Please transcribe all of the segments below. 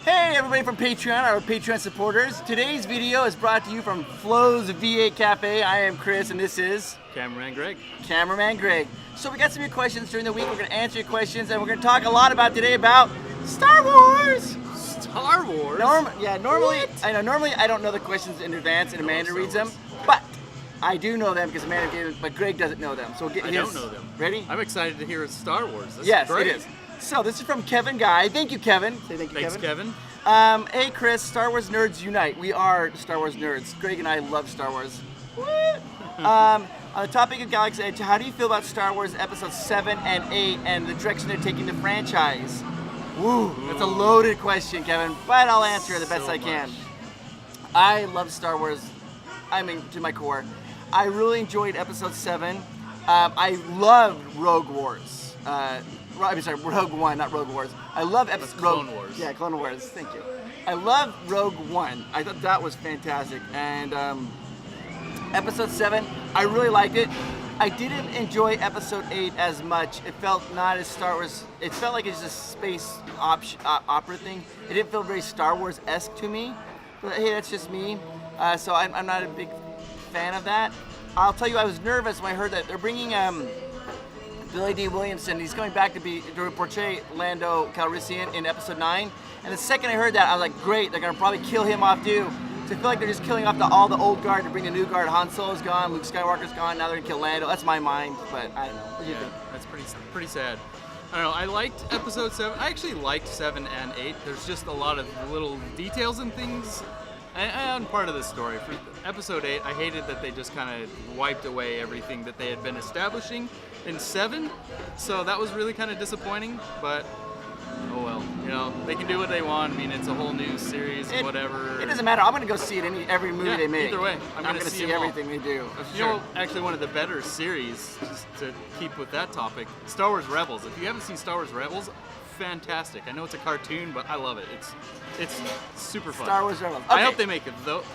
Hey everybody from Patreon, our Patreon supporters. Today's video is brought to you from Flo's V8 Cafe. I am Chris and this is... Cameraman Greg. Cameraman Greg. So we got some of your questions during the week. We're going to answer your questions and we're going to talk a lot about today about Star Wars! Star Wars? Normally I don't know the questions in advance and Amanda reads them, but I do know them because Amanda gave them, but Greg doesn't know them. So I don't know them. Ready? I'm excited to hear Star Wars. This Yes, is great. it is. So this is from Kevin Guy. Thank you, Kevin. Say thank you, Thanks, Kevin. Hey, Chris, Star Wars nerds unite. We are Star Wars nerds. Greg and I love Star Wars. What? On the topic of Galaxy Edge, how do you feel about Star Wars Episodes 7 and 8 and the direction they're taking the franchise? Woo, that's a loaded question, Kevin, but I'll answer it the best I can. I love Star Wars, to my core. I really enjoyed Episode 7. I loved Rogue Wars. Rogue One, not Rogue Wars. I love Clone Wars. Yeah, Clone Wars. Thank you. I love Rogue One. I thought that was fantastic. And Episode 7, I really liked it. I didn't enjoy Episode 8 as much. It felt not as Star Wars. It felt like it's just a space opera thing. It didn't feel very Star Wars-esque to me. But hey, that's just me. So I'm not a big fan of that. I'll tell you, I was nervous when I heard that they're bringing Billy D. Williamson. He's coming back to portray Lando Calrissian in Episode 9. And the second I heard that, I was like, great, they're gonna probably kill him off too. So I feel like they're just killing off all the old guard to bring a new guard. Han Solo's gone, Luke Skywalker's gone, now they're gonna kill Lando. That's my mind, but I don't know. What do you think? That's pretty sad. I don't know, I liked Episode 7. I actually liked 7 and 8. There's just a lot of little details and things. And part of the story. For Episode 8, I hated that they just kind of wiped away everything that they had been establishing in 7. So that was really kind of disappointing, but oh well. You know, they can do what they want. I mean, it's a whole new series, whatever. It doesn't matter. I'm going to go see it in every movie they make. Either way, I'm going to see everything they do. You know, actually one of the better series, just to keep with that topic, Star Wars Rebels. If you haven't seen Star Wars Rebels, fantastic. I know it's a cartoon, but I love it. It's super fun. Star Wars Rebels. I hope they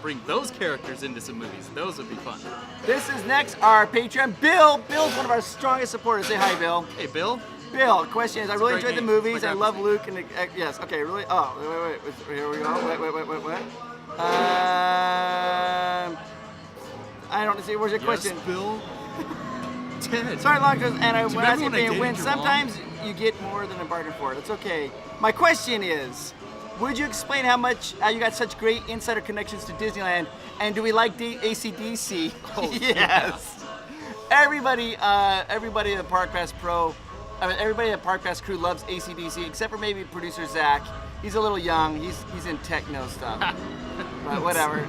bring those characters into some movies. Those would be fun. This is next our Patreon. Bill. Bill's one of our strongest supporters. Say hi, Bill. Hey, Bill. Bill, question is, I really enjoyed the movies. I love name. Luke and yes. Okay, really. Oh, wait. Here we go. Wait. I don't see. Where's your question? Bill. Ted. Sorry, long term. And when I say pay and win, your sometimes you get more than a bargain for it. It's okay. My question is, would you explain how you got such great insider connections to Disneyland, and do we like AC/DC? Oh, yes. Everybody at the Park Pass everybody at Park Pass crew loves AC/DC, except for maybe producer Zach. He's a little young. He's in techno stuff, but whatever.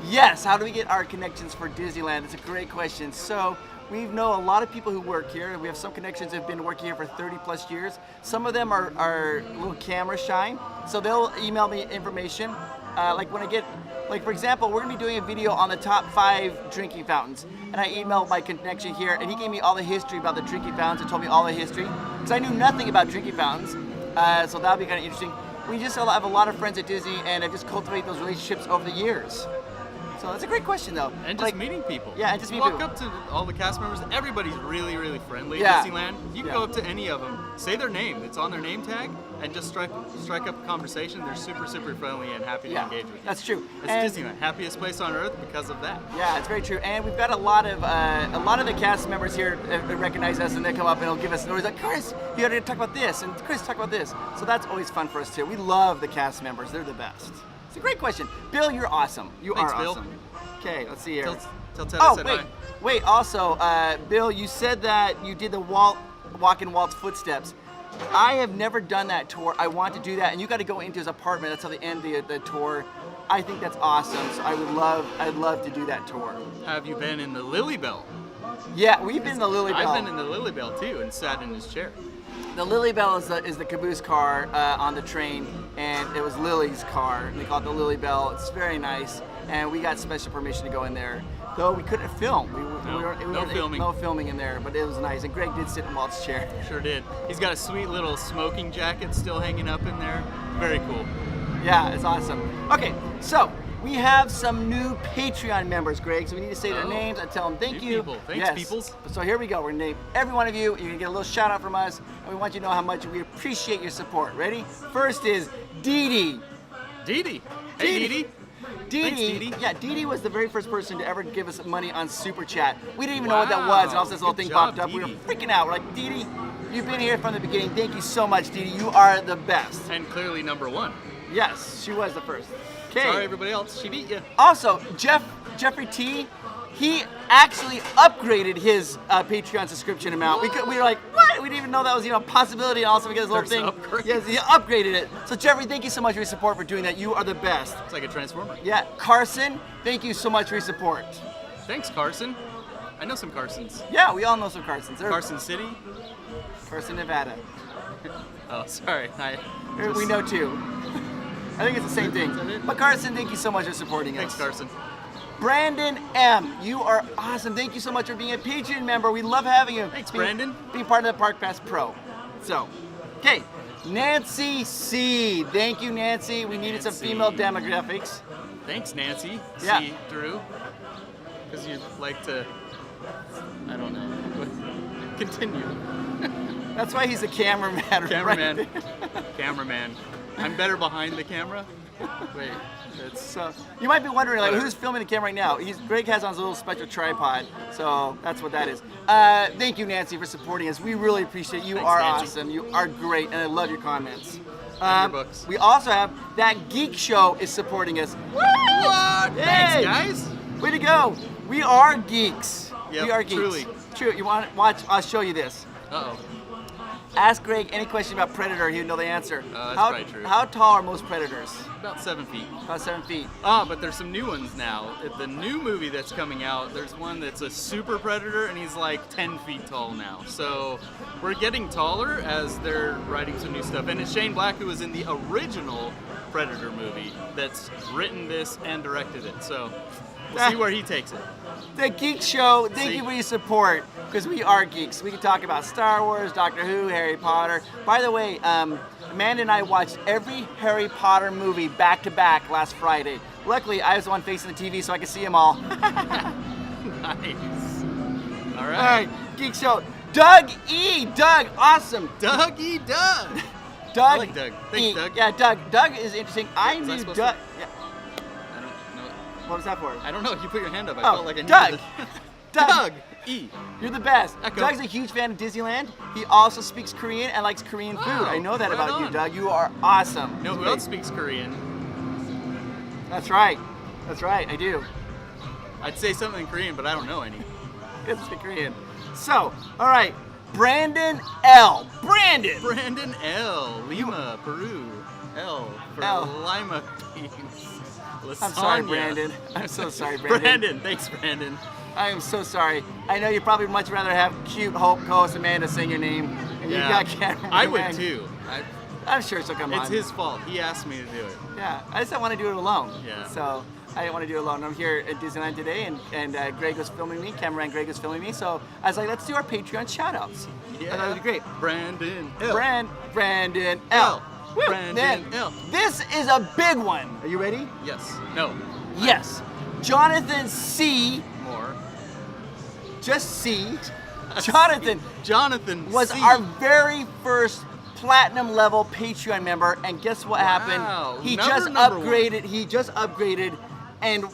Yes. How do we get our connections for Disneyland? It's a great question. So we know a lot of people who work here. We have some connections that have been working here for 30 plus years. Some of them are a little camera shy, so they'll email me information. For example, we're gonna be doing a video on the top 5 drinking fountains, and I emailed my connection here, and he gave me all the history about the drinking fountains and told me all the history, because I knew nothing about drinking fountains, so that'll be kind of interesting. We just have a lot of friends at Disney, and have just cultivated those relationships over the years. So that's a great question, though. And just meeting people. Yeah, and just meeting people. people. Walk up to all the cast members. Everybody's really, really friendly Yeah. at Disneyland. You can go up to any of them, say their name. It's on their name tag, and just strike up a conversation. They're super, super friendly and happy to engage with you. That's true. It's Disneyland, happiest place on earth because of that. Yeah, it's very true. And we've got a lot of the cast members here recognize us, and they come up and they'll give us stories like, Chris, you got to talk about this, and Chris, talk about this. So that's always fun for us too. We love the cast members. They're the best. It's a great question. Bill, you're awesome. Thanks, are Bill. awesome. Okay, let's see here. Tell Ted I said hi. Wait. Also, Bill, you said that you did the walk in Walt's footsteps. I have never done that tour. I want to do that, and you got to go into his apartment. That's how they end the tour. I think that's awesome. So I'd love to do that tour. Have you been in the Lily Bell? Yeah, we've been in the Lily Bell. I've been in the Lily Bell too, and sat in his chair. The Lily Bell is the caboose car on the train, and it was Lily's car. And they call it the Lily Bell. It's very nice, and we got special permission to go in there. Though we couldn't film. No filming in there, but it was nice. And Greg did sit in Walt's chair. Sure did. He's got a sweet little smoking jacket still hanging up in there. Very cool. Yeah, it's awesome. Okay, so We have some new Patreon members, Greg, so we need to say their names and tell them thank New you. people. Thanks, peoples. So here we go. We're going to name every one of you. You're going to get a little shout out from us, and we want you to know how much we appreciate your support. Ready? First is Dee Dee. Dee Dee. Hey, Dee Dee. Thanks, Dee Dee. Yeah, Dee Dee was the very first person to ever give us money on Super Chat. We didn't even know what that was, and all of a sudden this little Good thing job, popped up. We were Dee Dee. freaking out. We're like, Dee Dee, you've been here from the beginning. Thank you so much, Dee Dee. You are the best. And clearly number one. Yes, she was the first. Okay. Sorry, everybody else. She beat you. Also, Jeffrey T, he actually upgraded his Patreon subscription amount. We were like, what? We didn't even know that was a possibility. And also, we get this little There's thing. upgrades. Yes, he upgraded it. So, Jeffrey, thank you so much for your support for doing that. You are the best. It's like a transformer. Yeah, Carson, thank you so much for your support. Thanks, Carson. I know some Carsons. Yeah, we all know some Carsons. They're Carson City. Carson, Nevada. Oh, sorry. We know two. I think it's the same thing. Is that it? But Carson, thank you so much for supporting Thanks, us. Carson. Brandon M, you are awesome. Thank you so much for being a Patreon member. We love having you. Thanks, Brandon. Being part of the Park Pass Pro. So, okay. Nancy C. Thank you, Nancy. We needed some Nancy. female demographics. Thanks, Nancy. Yeah. C. Drew. Because you like to. I don't know. Continue. That's why he's a cameraman. Cameraman. Right? Cameraman. I'm better behind the camera. Wait, it's So you might be wondering, like, Whatever. who's filming the camera right now? Greg has on his little special tripod, so that's what that is. Thank you, Nancy, for supporting us. We really appreciate you. Thanks, Are Nancy. awesome. You are great, and I love your comments. And your books. We also have That Geek Show is supporting us. What? Yay! Thanks, guys. Way to go! We are geeks. Yep, we are geeks. truly. True. You want to watch? I'll show you this. Uh-oh. Ask Greg any question about Predator. He'd know the answer. That's how, probably true. How tall are most predators? About 7 feet. About 7 feet. But there's some new ones now. The new movie that's coming out, there's one that's a super predator, and he's like 10 feet tall now. So we're getting taller as they're writing some new stuff. And it's Shane Black, who was in the original Predator movie, that's written this and directed it. So we'll see where he takes it. The Geek Show, thank See? you for your support, because we are geeks. We can talk about Star Wars, Doctor Who, Harry Potter. By the way, Amanda and I watched every Harry Potter movie back to back last Friday. Luckily, I was the one facing the TV, so I could see them all. Nice. All All right. right, Geek Show. Doug E. Doug, awesome. Dougie Doug. Doug. I like Doug. Thanks, E. Doug. Yeah, Doug. Doug is interesting. I Was I knew supposed Doug. to- Yeah. I don't know. What was that for? I don't know. You put your hand up. I Oh, felt like I needed Doug. to- Doug. Doug E. You're the best. Echo. Doug's a huge fan of Disneyland. He also speaks Korean and likes Korean food. Oh, I know that right about you, on. Doug. You are awesome. You know who else speaks Korean? That's right. That's right. I do. I'd say something in Korean, but I don't know any. He doesn't speak Korean. So, all right. Brandon L. Brandon. Brandon L. Lima, Peru. L for L. Lima beans. I'm sorry, Lasagna. Brandon. I'm so sorry, Brandon. Brandon, thanks, Brandon. I am so sorry. I know you'd probably much rather have cute Hope co-host Amanda sing your name, and you got Cameraman. I would too. I'm sure she'll come on. It's his fault. He asked me to do it. Yeah, I just don't want to do it alone. Yeah. So I didn't want to do it alone. I'm here at Disneyland today, and Greg was filming me. Cameraman Greg was filming me. So I was like, let's do our Patreon shout-outs. I thought that would be great. Brandon L. Brandon L. Woo, Brandon man. L. This is a big one. Are you ready? Yes. No. Yes. Jonathan C. More. Just C. Jonathan Jonathan was C. our very first platinum level Patreon member, and guess what Wow. happened? He Number just number one. upgraded. He just upgraded, and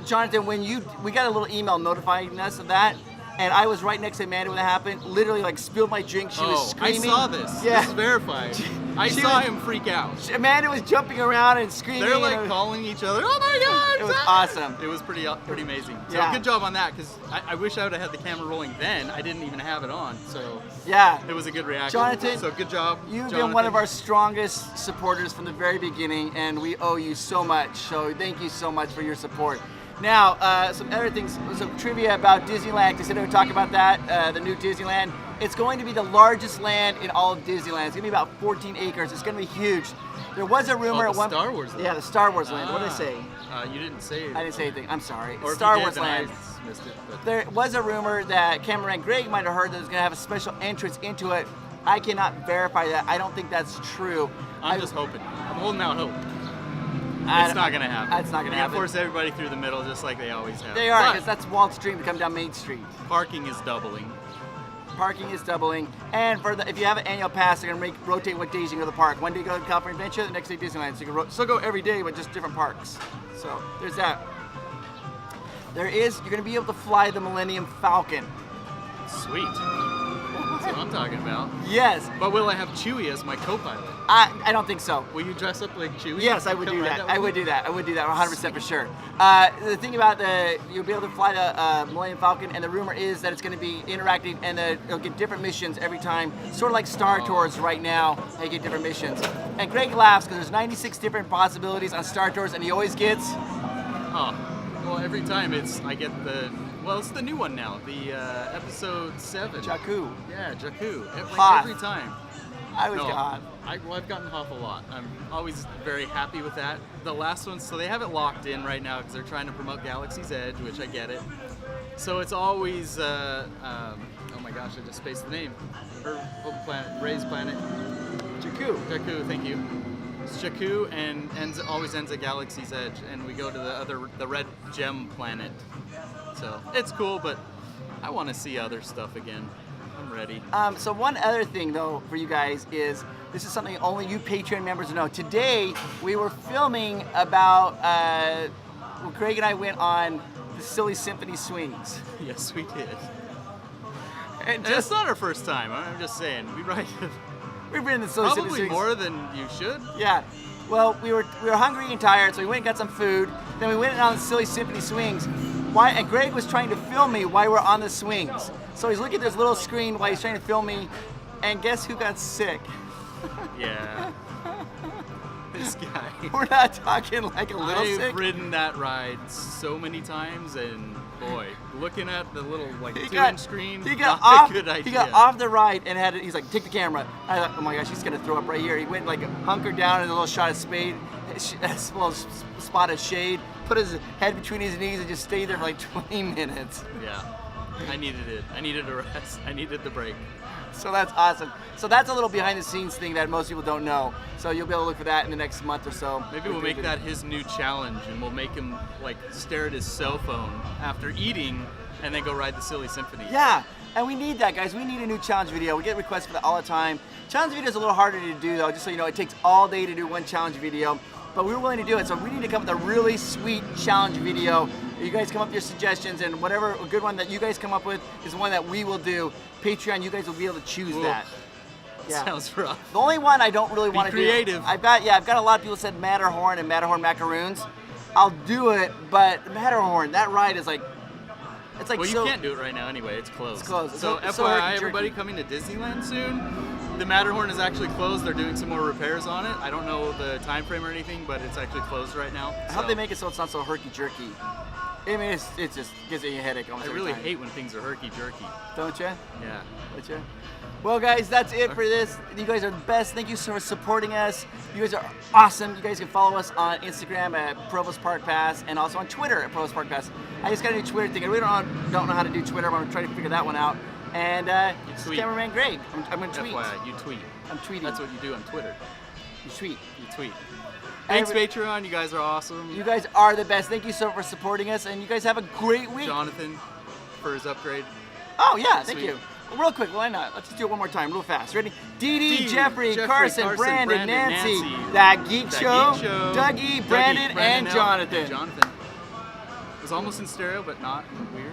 Jonathan, when we got a little email notifying us of that, and I was right next to Amanda when that happened. Literally, like spilled my drink. She was I screaming. saw this. Yeah. This is verified. I She saw was- him freak out. Amanda was jumping around and screaming. They're and like it- calling each other. Oh my God! It was Zach!" awesome. It was pretty amazing. So Yeah. good job on that, because I wish I would have had the camera rolling then. I didn't even have it on, so Yeah. it was a good reaction. Jonathan, so good job. You've Jonathan. been one of our strongest supporters from the very beginning, and we owe you so much. So thank you so much for your support. Now, some other things, some trivia about Disneyland. Consider we talk about that, the new Disneyland. It's going to be the largest land in all of Disneyland. It's going to be about 14 acres. It's going to be huge. There was a rumor Oh, at the one. Star Wars land. Yeah, the Star Wars land. What did I say? You didn't say it. I didn't say anything. I'm sorry. Or if Star you did, Wars then land. I missed it. But There was a rumor that Cameraman Greg might have heard that it was going to have a special entrance into it. I cannot verify that. I don't think that's true. I'm just hoping. I'm holding out hope. It's not gonna happen. That's not gonna They're happen. Force everybody through the middle, just like they always have. They are, But because that's Walt's dream to come down Main Street. parking is doubling. Parking is doubling, and if you have an annual pass, they're gonna rotate what days you can go to the park. One day go to California Adventure, the next day Disneyland. So you can still go every day, but just different parks. So there's that. You're gonna be able to fly the Millennium Falcon. Sweet. That's what I'm talking about. Yes. But will I have Chewie as my co-pilot? I don't think so. Will you dress up like Chewie? Yes, I would Come do ride that. with I me? would do that. I would do that 100% for sure. The thing about you'll be able to fly the Millennium Falcon, and the rumor is that it's going to be interactive, and you'll get different missions every time, sort of like Star Tours right now. You get different missions. And Greg laughs because there's 96 different possibilities on Star Tours, and he always gets. Oh, well, every time it's the new one now, the episode 7. Jakku. Yeah, Jakku. Hoth. Every time. I was gone. I've gotten Hoth a lot. I'm always very happy with that. The last one, so they have it locked in right now because they're trying to promote Galaxy's Edge, which I get it. So it's always, oh my gosh, I just spaced the name. Her planet, Ray's planet. Jakku. Jakku, thank you. It's Jakku and always ends at Galaxy's Edge, and we go to the red gem planet. So it's cool, but I want to see other stuff again. I'm ready. So one other thing though for you guys is this is something only you Patreon members know. Today we were filming about Greg and I went on the Silly Symphony swings. Yes, we did. And It's not our first time. I'm just saying. we've been in the Silly Symphony Probably swings. more than you should. Yeah. Well, we were hungry and tired, so we went and got some food. Then we went on the Silly Symphony swings. And Greg was trying to film me while we're on the swings. So he's looking at this little screen while he's trying to film me. And guess who got sick? Yeah. This guy. We're not talking like a little I've sick. ridden that ride so many times, and boy, looking at the little He 2-inch screen, he got not off. a good idea. He got off the ride and he's like, take the camera. I thought, oh my gosh, he's gonna throw up right here. He went like hunkered down in a little shot of spade, a little spot of shade, put his head between his knees and just stayed there for like 20 minutes. Yeah, I needed it. I needed a rest. I needed the break. So that's awesome. So that's a little behind the scenes thing that most people don't know. So you'll be able to look for that in the next month or so. Maybe we'll make that his new challenge, and we'll make him like stare at his cell phone after eating, and then go ride the Silly Symphony. Yeah, and we need that, guys. We need a new challenge video. We get requests for that all the time. Challenge video is a little harder to do, though. Just so you know, it takes all day to do one challenge video. But we were willing to do it, so we need to come up with a really sweet challenge video. You guys come up with your suggestions, and whatever a good one that you guys come up with is one that we will do. Patreon, you guys will be able to choose Ooh. that. Yeah. Sounds rough. The only one I don't really want to do. creative. I've got a lot of people said Matterhorn and Matterhorn macaroons. I'll do it, but Matterhorn, that ride is like, it's like Well, so. you can't do it right now anyway. It's closed. It's closed. So It's so FYI, herky-jerky. everybody coming to Disneyland soon, the Matterhorn is actually closed. They're doing some more repairs on it. I don't know the time frame or anything, but it's actually closed right now. How so. they make it so it's not so herky-jerky? I mean, it just gives you a headache almost I every really time. hate when things are herky-jerky. Don't you? Yeah. Don't you? Well, guys, that's it for this. You guys are the best. Thank you so much for supporting us. You guys are awesome. You guys can follow us on Instagram at Provost Park Pass and also on Twitter at Provost Park Pass. I just got a new Twitter thing. I really don't know how to do Twitter. I'm going to try to figure that one out. And it's tweet. Cameraman Greg. I'm going to tweet. FYI, you tweet. I'm tweeting. That's what you do on Twitter. You tweet. You tweet. Thanks, Every- Patreon. You guys are awesome. You guys are the best. Thank you so much for supporting us. And you guys have a great week. Jonathan for his upgrade. Oh, yeah. Thank Sweet. you. Real quick, why not? Let's just do it one more time, real fast. Ready? Dee Dee, Jeffrey, Carson, Brandon, Nancy, Nancy, That Geek That Show, Geek Show, Dougie, Brandon, and L, Jonathan. Jonathan. It was almost in stereo, but not weird.